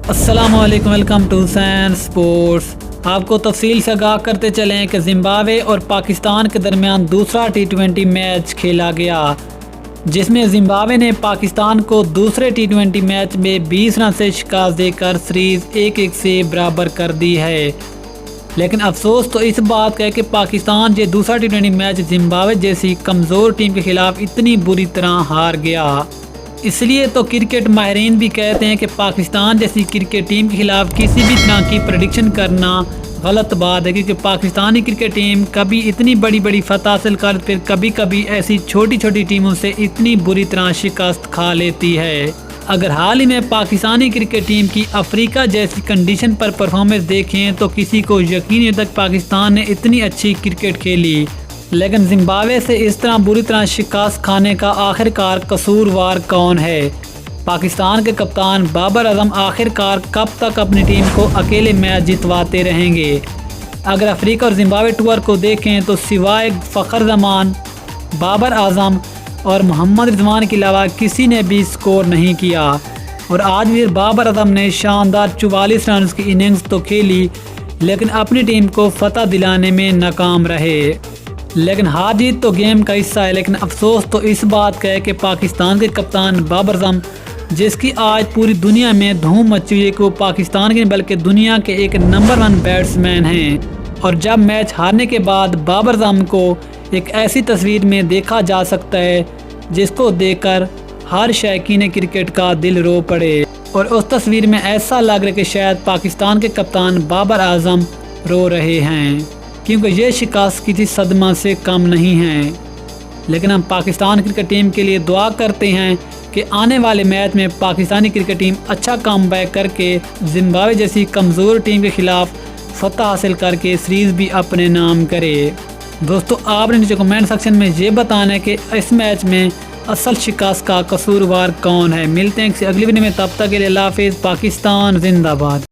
السلام علیکم، welcome to scene sports. آپ کو تفصیل سے آگاہ کرتے چلیں کہ زمبابوے اور پاکستان کے درمیان دوسرا ٹی 20 میچ کھیلا گیا، جس میں زمبابوے نے پاکستان کو دوسرے ٹی 20 میچ میں 20 رن سے شکست دے کر سیریز 1-1 سے برابر کر دی ہے۔ لیکن افسوس تو اس بات کا ہے کہ پاکستان یہ دوسرا ٹی 20 میچ زمبابوے جیسی کمزور ٹیم کے خلاف اتنی بری طرح ہار گیا۔ اس لیے تو کرکٹ ماہرین بھی کہتے ہیں کہ پاکستان جیسی کرکٹ ٹیم کے خلاف کسی بھی طرح کی پریڈکشن کرنا غلط بات ہے، کیونکہ پاکستانی کرکٹ ٹیم کبھی اتنی بڑی بڑی فتح حاصل کر پھر کبھی کبھی ایسی چھوٹی چھوٹی ٹیموں سے اتنی بری طرح شکست کھا لیتی ہے۔ اگر حال ہی میں پاکستانی کرکٹ ٹیم کی افریقہ جیسی کنڈیشن پر پرفارمنس دیکھیں تو کسی کو یقین نہیں تک پاکستان نے اتنی اچھی کرکٹ کھیلی، لیکن زمبابوے سے اس طرح بری طرح شکست کھانے کا آخرکار قصوروار کون ہے؟ پاکستان کے کپتان بابر اعظم آخرکار کب تک اپنی ٹیم کو اکیلے میچ جتواتے رہیں گے؟ اگر افریقہ اور زمبابوے ٹور کو دیکھیں تو سوائے فخر زمان، بابر اعظم اور محمد رضوان کے علاوہ کسی نے بھی سکور نہیں کیا، اور آج بھی بابر اعظم نے شاندار 44 رنز کی اننگز تو کھیلی لیکن اپنی ٹیم کو فتح دلانے میں ناکام رہے۔ لیکن ہار جیت تو گیم کا حصہ ہے، لیکن افسوس تو اس بات کا ہے کہ پاکستان کے کپتان بابر اعظم، جس کی آج پوری دنیا میں دھوم مچی ہوئی ہے کہ وہ پاکستان کے بلکہ دنیا کے ایک نمبر 1 بیٹسمین ہیں، اور جب میچ ہارنے کے بعد بابر اعظم کو ایک ایسی تصویر میں دیکھا جا سکتا ہے جس کو دیکھ کر ہر شائقین کرکٹ کا دل رو پڑے، اور اس تصویر میں ایسا لگ رہا ہے کہ شاید پاکستان کے کپتان بابر اعظم رو رہے ہیں، کیونکہ یہ شکست کسی صدمہ سے کم نہیں ہے۔ لیکن ہم پاکستان کرکٹ ٹیم کے لیے دعا کرتے ہیں کہ آنے والے میچ میں پاکستانی کرکٹ ٹیم اچھا کام بیک کر کے زمبابوے جیسی کمزور ٹیم کے خلاف فتح حاصل کر کے سیریز بھی اپنے نام کرے۔ دوستو، آپ نے نیچے کمنٹ سیکشن میں یہ بتانا ہے کہ اس میچ میں اصل شکست کا قصوروار کون ہے۔ ملتے ہیں کسی اگلی ویڈیو میں، تب تک کے لیے اللہ حافظ۔ پاکستان زندہ باد۔